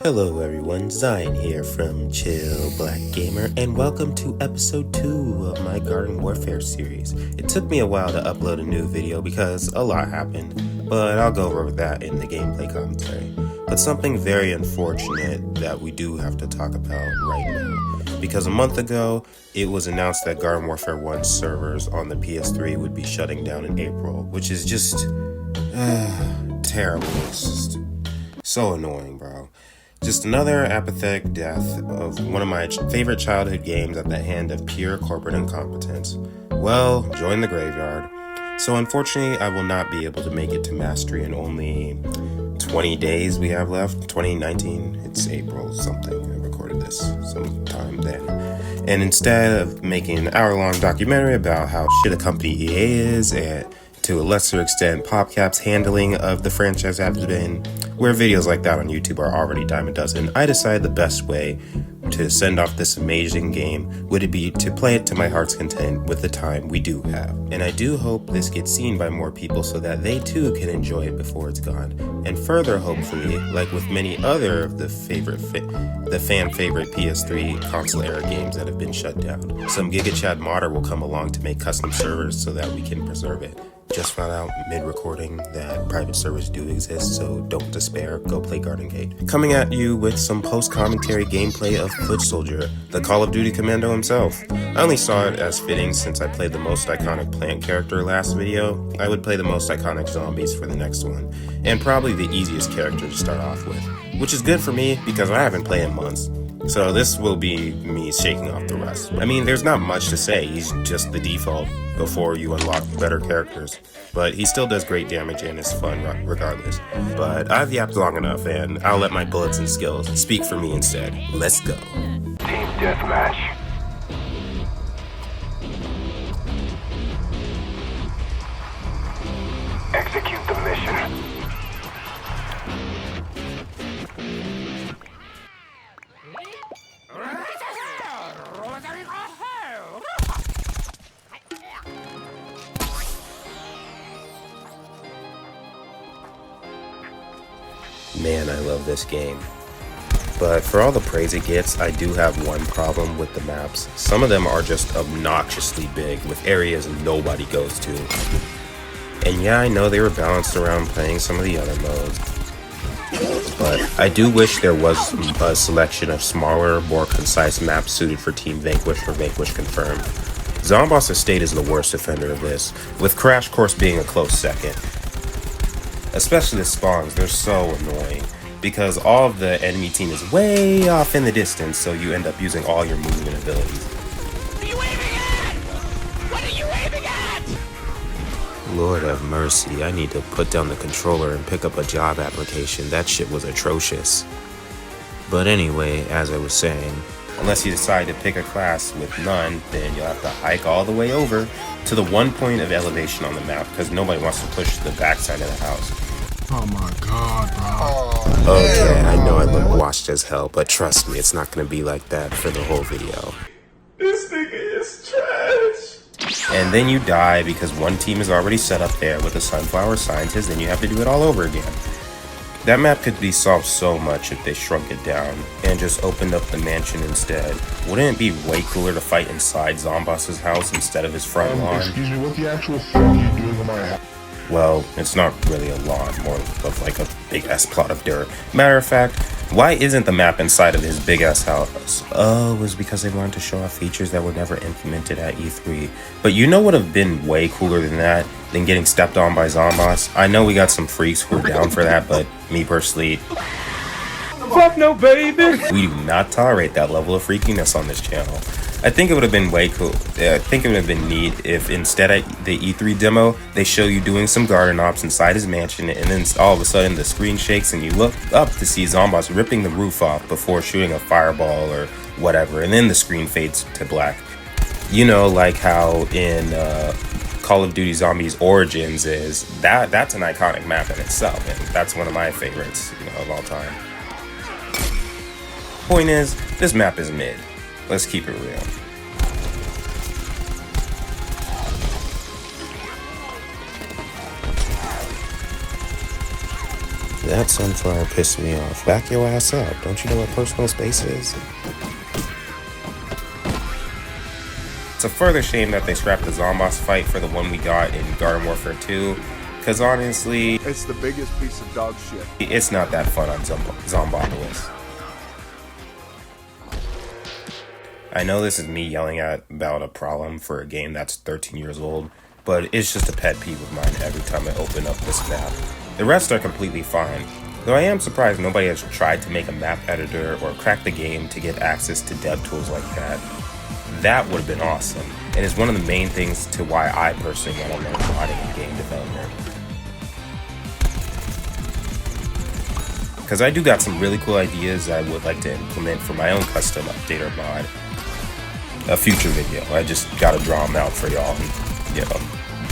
Hello everyone, Zion here from Chill Black Gamer, and welcome to episode 2 of my Garden Warfare series. It took me a while to upload a new video because a lot happened, but I'll go over that in the gameplay commentary. But something very unfortunate that we do have to talk about right now, because a month ago, it was announced that Garden Warfare 1 servers on the PS3 would be shutting down in April, which is just terrible. It's just so annoying, bro. Just another apathetic death of one of my favorite childhood games at the hand of pure corporate incompetence. Well, join the graveyard. So unfortunately, I will not be able to make it to Mastery in only 20 days we have left. 2019, it's April something. I recorded this sometime then. And instead of making an hour-long documentary about how shit a company EA is, and to a lesser extent, PopCap's handling of the franchise has been, where videos like that on YouTube are already dime a dozen, I decided the best way to send off this amazing game would be to play it to my heart's content with the time we do have. And I do hope this gets seen by more people so that they too can enjoy it before it's gone. And further, hopefully, like with many other of the fan favorite PS3 console era games that have been shut down, some Giga Chad modder will come along to make custom servers so that we can preserve it. Just found out mid-recording that private servers do exist, so don't despair, go play Garden Gate. Coming at you with some post-commentary gameplay of Foot Soldier, the Call of Duty commando himself. I only saw it as fitting since I played the most iconic plant character last video. I would play the most iconic zombies for the next one, and probably the easiest character to start off with, which is good for me because I haven't played in months. So this will be me shaking off the rest. I mean, there's not much to say, he's just the default before you unlock better characters. But he still does great damage and is fun regardless. But I've yapped long enough and I'll let my bullets and skills speak for me instead. Let's go. Team Deathmatch. Execute the mission. Man, I love this game. But for all the praise it gets, I do have one problem with the maps. Some of them are just obnoxiously big, with areas nobody goes to. And yeah, I know they were balanced around playing some of the other modes, but I do wish there was a selection of smaller, more concise maps suited for Team Vanquish for Vanquish Confirmed. Zomboss Estate is the worst offender of this, with Crash Course being a close second. Especially the spawns, they're so annoying because all of the enemy team is way off in the distance, so you end up using all your movement abilities. What are you aiming at? What are you aiming at? Lord have mercy, I need to put down the controller and pick up a job application. That shit was atrocious. But anyway, as I was saying, unless you decide to pick a class with none, then you'll have to hike all the way over to the one point of elevation on the map because nobody wants to push the backside of the house. Oh my god, bro. Okay, I know I look washed as hell, but trust me, it's not gonna be like that for the whole video. This nigga is trash. And then you die because one team is already set up there with a sunflower scientist, and you have to do it all over again. That map could be solved so much if they shrunk it down and just opened up the mansion instead. Wouldn't it be way cooler to fight inside Zomboss's house instead of his front lawn? Excuse me, what the actual fuck are you doing on my house? Well, it's not really a lawn, more of like a big-ass plot of dirt. Matter of fact, why isn't the map inside of his big-ass house? Oh, it was because they wanted to show off features that were never implemented at E3. But you know what would have been way cooler than that? Than getting stepped on by Zomboss? I know we got some freaks who are down for that, but me personally, fuck no, baby! We do not tolerate that level of freakiness on this channel. I think it would have been way cool. I think it would have been neat if instead of the E3 demo, they show you doing some garden ops inside his mansion, and then all of a sudden the screen shakes and you look up to see Zomboss ripping the roof off before shooting a fireball or whatever, and then the screen fades to black. You know, like how in Call of Duty Zombies Origins is, that's an iconic map in itself, and that's one of my favorites, of all time. Point is, this map is mid. Let's keep it real. That sunflower pissed me off. Back your ass up. Don't you know what personal space is? It's a further shame that they scrapped the Zomboss fight for the one we got in Garden Warfare 2. Because honestly, It's the biggest piece of dog shit. it's not that fun on Zombopolis. I know this is me yelling about a problem for a game that's 13 years old, but it's just a pet peeve of mine every time I open up this map. The rest are completely fine, though I am surprised nobody has tried to make a map editor or crack the game to get access to dev tools like that. That would have been awesome, and is one of the main things to why I personally want to learn modding and game development. Because I do got some really cool ideas I would like to implement for my own custom updater mod. A future video. I just gotta draw them out for y'all and,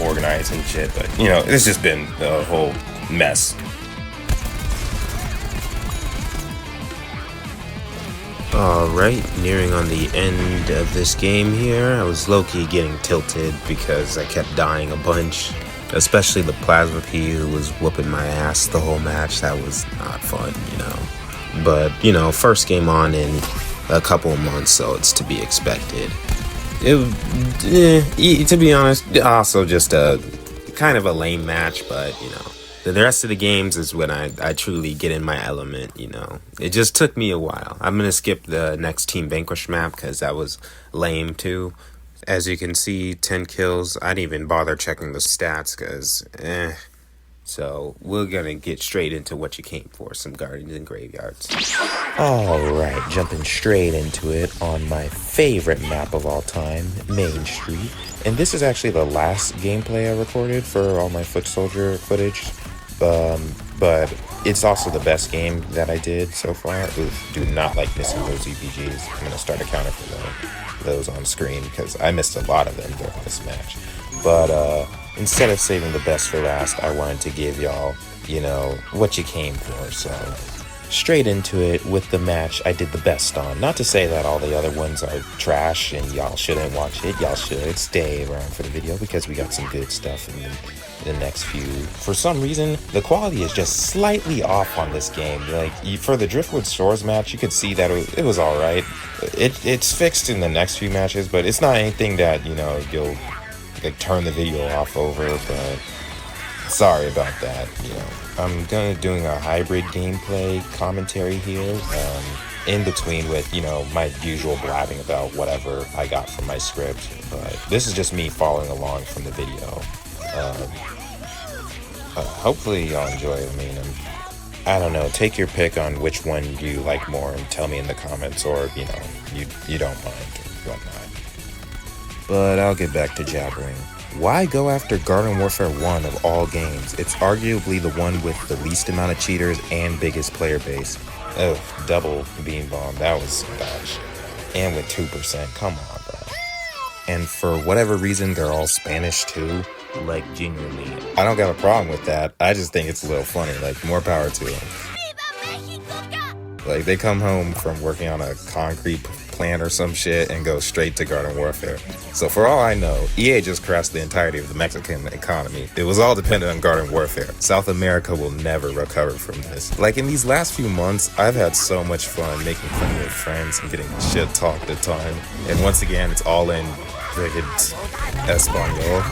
organize and shit. But, it's just been a whole mess. Alright, nearing on the end of this game here. I was low-key getting tilted because I kept dying a bunch. Especially the Plasma P who was whooping my ass the whole match. That was not fun, But, first game on in a couple of months, so it's to be expected. To be honest, also just a kind of a lame match, but, the rest of the games is when I truly get in my element, It just took me a while. I'm going to skip the next Team Vanquish map because that was lame too. As you can see, 10 kills. I didn't even bother checking the stats because, So, we're gonna get straight into what you came for, some Guardians and Graveyards. Alright, jumping straight into it on my favorite map of all time, Main Street. And this is actually the last gameplay I recorded for all my Foot Soldier footage. But it's also the best game that I did so far. Oof, do not like missing those EPGs. I'm gonna start a counter for those on screen because I missed a lot of them during this match. But instead of saving the best for last, I wanted to give y'all, what you came for. So straight into it with the match I did the best on. Not to say that all the other ones are trash and y'all shouldn't watch it. Y'all should stay around for the video because we got some good stuff in the next few. For some reason, the quality is just slightly off on this game. Like, for the Driftwood Shores match, you could see that it was alright. It's fixed in the next few matches, but it's not anything that, you'll turn the video off over, but sorry about that. I'm doing a hybrid gameplay commentary here, in between with, my usual blabbing about whatever I got from my script, but this is just me following along from the video. Hopefully y'all enjoy it. I don't know, take your pick on which one you like more and tell me in the comments, or, you don't mind or whatnot. But I'll get back to jabbering. Why go after Garden Warfare 1 of all games? It's arguably the one with the least amount of cheaters and biggest player base. Oh, double beam bomb, that was gosh. And with 2%, come on, bro. And for whatever reason, they're all Spanish too. Like, genuinely, I don't got a problem with that. I just think it's a little funny. Like, more power to them. Like, they come home from working on a concrete plant or some shit and go straight to Garden Warfare. So for all I know, EA just crashed the entirety of the Mexican economy. It was all dependent on Garden Warfare. South America will never recover from this. Like, in these last few months, I've had so much fun making fun with friends and getting shit talked a ton. And once again, it's all in friggin' Espanol.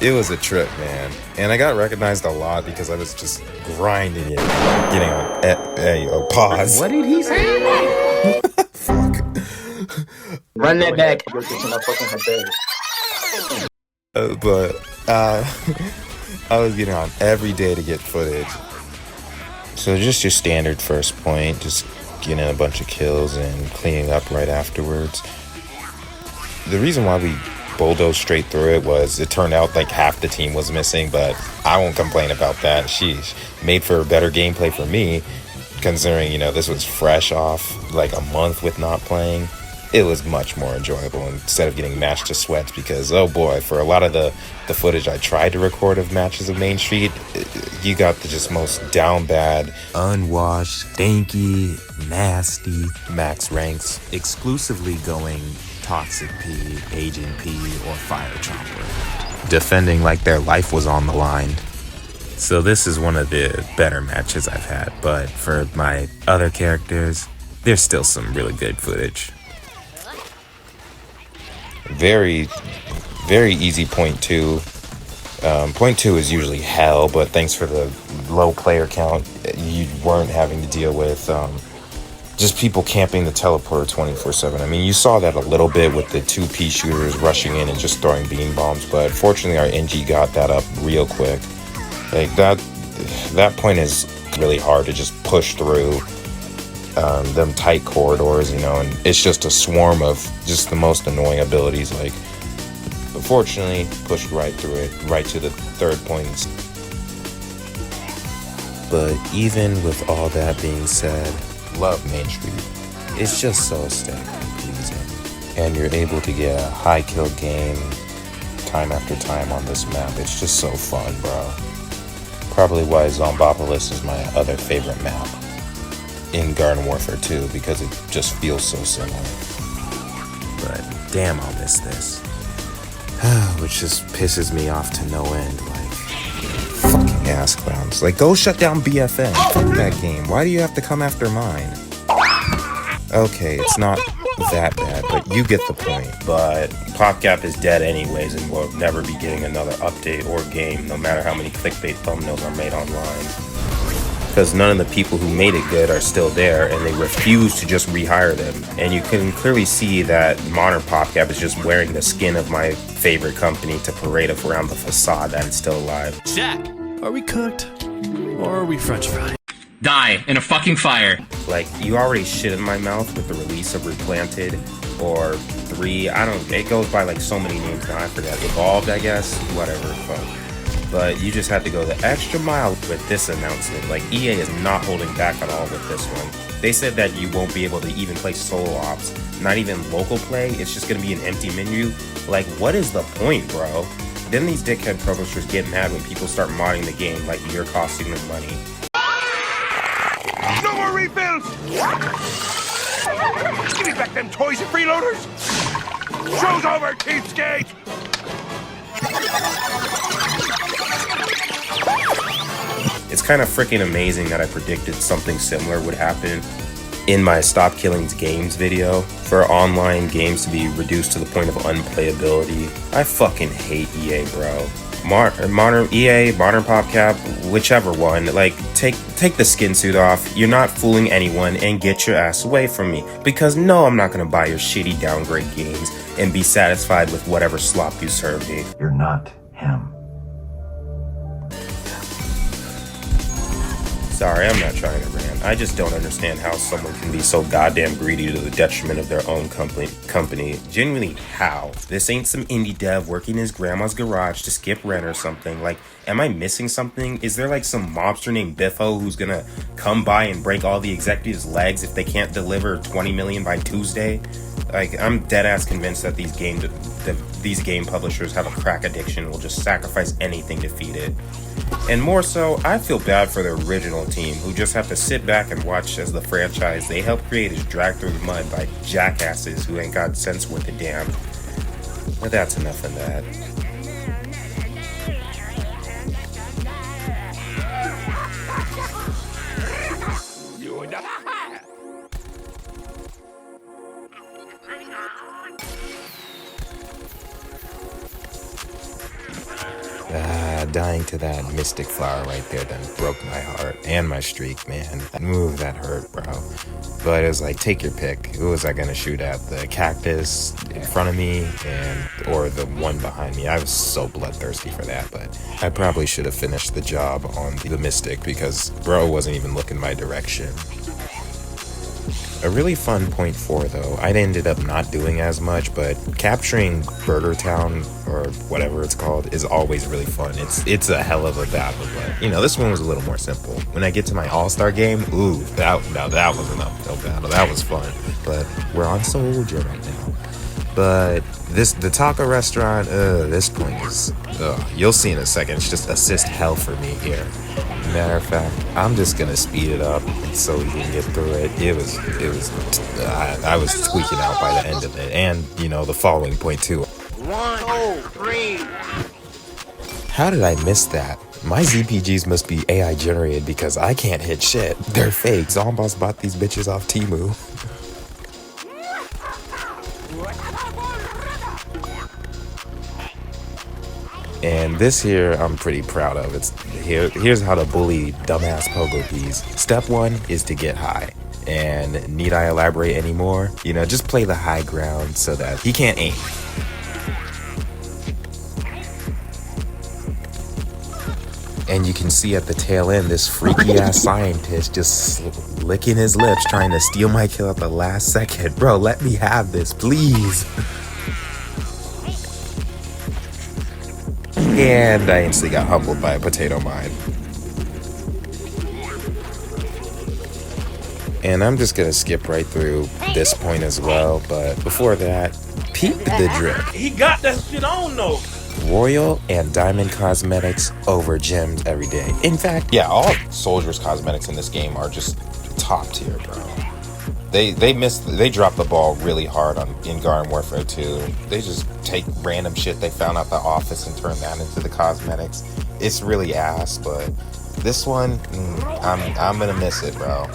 It was a trip, man. And I got recognized a lot because I was just grinding it, getting on pause. What did he say? Fuck. Run that back. I was getting on every day to get footage. So just your standard first point, just getting a bunch of kills and cleaning up right afterwards. The reason why we bulldozed straight through it was it turned out like half the team was missing, but I won't complain about that. Sheesh. Made for better gameplay for me, considering, this was fresh off like a month with not playing. It was much more enjoyable instead of getting matched to sweats because, oh boy, for a lot of the footage I tried to record of matches of Main Street, you got the just most down bad, unwashed, stanky, nasty max ranks, exclusively going Toxic P, Agent P, or Fire Chomper, defending like their life was on the line. So this is one of the better matches I've had, but for my other characters, there's still some really good footage. Very easy point two. Point two is usually hell, but thanks for the low player count, you weren't having to deal with just people camping the teleporter 24/7. I mean, you saw that a little bit with the 2P shooters rushing in and just throwing beam bombs, but fortunately our NG got that up real quick. Like that point is really hard to just push through them tight corridors, you know, and it's just a swarm of just the most annoying abilities. Like, but fortunately, pushed right through it, right to the third point. But even with all that being said, love Main Street. It's just so aesthetically pleasing, and you're able to get a high kill game time after time on this map. It's just so fun, bro. Probably why Zombopolis is my other favorite map in Garden Warfare 2, because it just feels so similar. But damn, I'll miss this. Which just pisses me off to no end. Like, fucking ass clowns. Like, go shut down BFN. Fuck that game. Why do you have to come after mine? Okay, it's not that bad, but you get the point. But PopGap is dead anyways, and we'll never be getting another update or game, no matter how many clickbait thumbnails are made online. Because none of the people who made it good are still there, and they refuse to just rehire them. And you can clearly see that modern PopGap is just wearing the skin of my favorite company to parade up around the facade that it's still alive. Jack, Are we cooked? Or are we French fried? die in a fucking fire. Like, you already shit in my mouth with the release of Replanted or 3. It goes by like so many names now, I forgot. Evolved, I guess. Whatever, fuck. But you just had to go the extra mile with this announcement. Like, EA is not holding back at all with this one. They said that you won't be able to even play solo ops, not even local play. It's just gonna be an empty menu. Like, what is the point, bro? Then these dickhead publishers get mad when people start modding the game like you're costing them money. No more refills! Give me back them toys, you freeloaders! Show's over, cheapskate! It's kind of freaking amazing that I predicted something similar would happen in my Stop Killings Games video, for online games to be reduced to the point of unplayability. I fucking hate EA, bro. Modern EA, Modern PopCap, whichever one, like, take the skin suit off. You're not fooling anyone, and get your ass away from me. Because no, I'm not gonna buy your shitty downgrade games and be satisfied with whatever slop you serve me. You're not him. Sorry, I'm not trying to rant. I just don't understand how someone can be so goddamn greedy to the detriment of their own company. Genuinely, how? This ain't some indie dev working in his grandma's garage to skip rent or something. Like, am I missing something? Is there like some mobster named Biffo who's gonna come by and break all the executives' legs if they can't deliver 20 million by Tuesday? Like, I'm dead ass convinced that these game publishers have a crack addiction and will just sacrifice anything to feed it. And more so, I feel bad for the original team who just have to sit back and watch as the franchise they helped create is dragged through the mud by jackasses who ain't got sense worth a damn. But that's enough of that. Dying to that mystic flower right there then broke my heart and my streak, man. That hurt, bro. But it was like, take your pick. Who was I gonna shoot at? The cactus in front of me or the one behind me? I was so bloodthirsty for that, but I probably should have finished the job on the mystic because bro wasn't even looking my direction. A really fun point 4 though, I ended up not doing as much, but capturing Burger Town or whatever it's called is always really fun. It's a hell of a battle, but you know, this one was a little more simple. When I get to my All-Star game, ooh, that was an uphill battle. That was fun. But we're on Soldier right now. But the taco restaurant, this point is, you'll see in a second, it's just assist hell for me here. Matter of fact, I'm just gonna speed it up so we can get through it. I was tweaking out by the end of it, and you know, the following point too. 1, 2, 3. How did I miss that? My ZPGs must be AI generated because I can't hit shit. They're fake. Zomboss bought these bitches off Temu. And this here, I'm pretty proud of. Here's how to bully dumbass pogo peas. Step 1 is to get high. And need I elaborate anymore? You know, just play the high ground so that he can't aim. And you can see at the tail end this freaky ass scientist just licking his lips trying to steal my kill at the last second. Bro, let me have this, please. And I instantly got humbled by a potato mine. And I'm just gonna skip right through this point as well, but before that, peep the drip. He got that shit on though. Royal and Diamond cosmetics over gems every day. In fact, yeah, all Soldiers cosmetics in this game are just top tier, bro. They drop the ball really hard in Garden Warfare 2. They just take random shit they found out the office and turn that into the cosmetics. It's really ass, but this one, I'm gonna miss it, bro.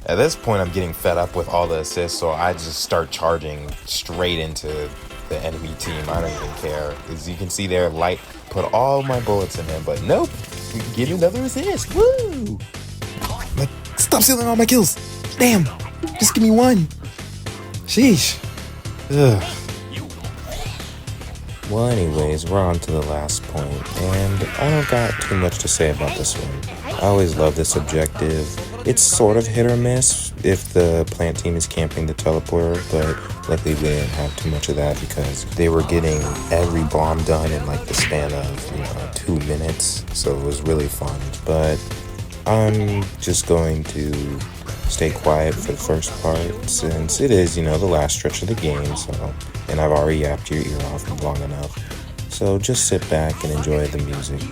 At this point, I'm getting fed up with all the assists, so I just start charging straight into the enemy team. I don't even care. As you can see there, Light put all my bullets in him, but nope. Get another assist. Woo! Like, stop stealing all my kills. Damn. Just give me one. Sheesh. Ugh. Well, anyways, we're on to the last point, and I don't got too much to say about this one. I always love this objective. It's sort of hit or miss if the plant team is camping the teleporter, but luckily we didn't have too much of that because they were getting every bomb done in like the span of 2 minutes, so it was really fun. But I'm just going to stay quiet for the first part since it is, the last stretch of the game, so, and I've already yapped your ear off long enough. So just sit back and enjoy the music.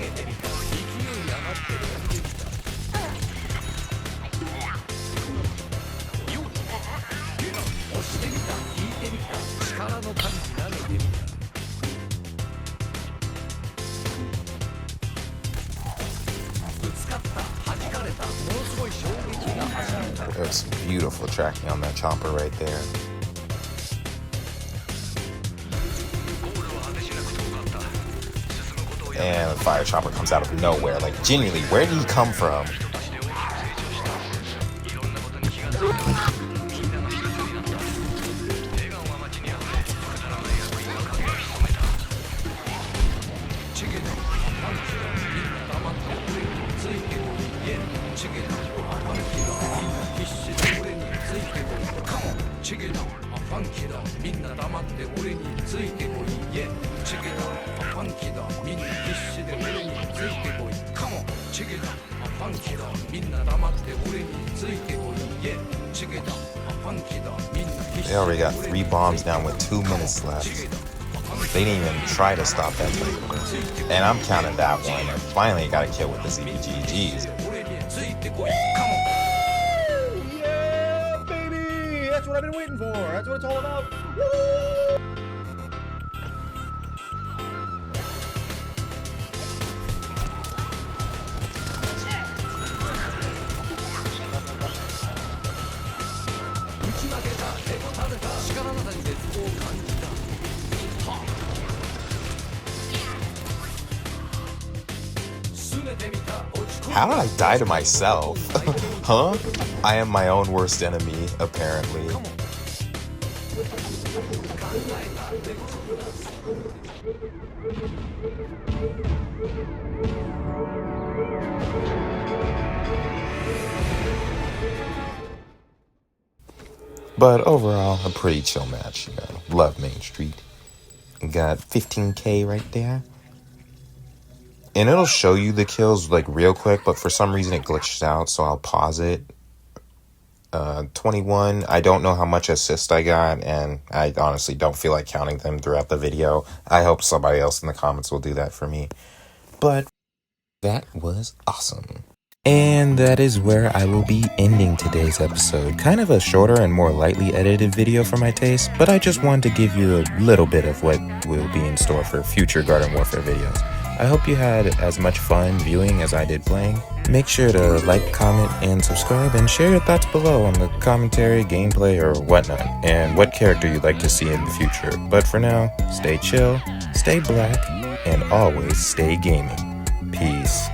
There's some beautiful tracking on that chopper right there. And the fire chopper comes out of nowhere. Like, genuinely, where did he come from? They already got 3 bombs down with 2 minutes left. They didn't even try to stop that teleporter. And I'm counting that one. And finally got a kill with the ZPG. Jeez. Yeah, baby! That's what I've been waiting for. That's what it's all about. Woo! How did I die to myself? Huh? I am my own worst enemy, apparently. But overall, a pretty chill match. Love Main Street. Got 15K right there. And it'll show you the kills like real quick, but for some reason it glitched out, so I'll pause it. 21, I don't know how much assist I got, and I honestly don't feel like counting them throughout the video. I hope somebody else in the comments will do that for me. But that was awesome. And that is where I will be ending today's episode. Kind of a shorter and more lightly edited video for my taste, but I just wanted to give you a little bit of what will be in store for future Garden Warfare videos. I hope you had as much fun viewing as I did playing. Make sure to like, comment, and subscribe, and share your thoughts below on the commentary, gameplay, or whatnot, and what character you'd like to see in the future. But for now, stay chill, stay black, and always stay gaming. Peace.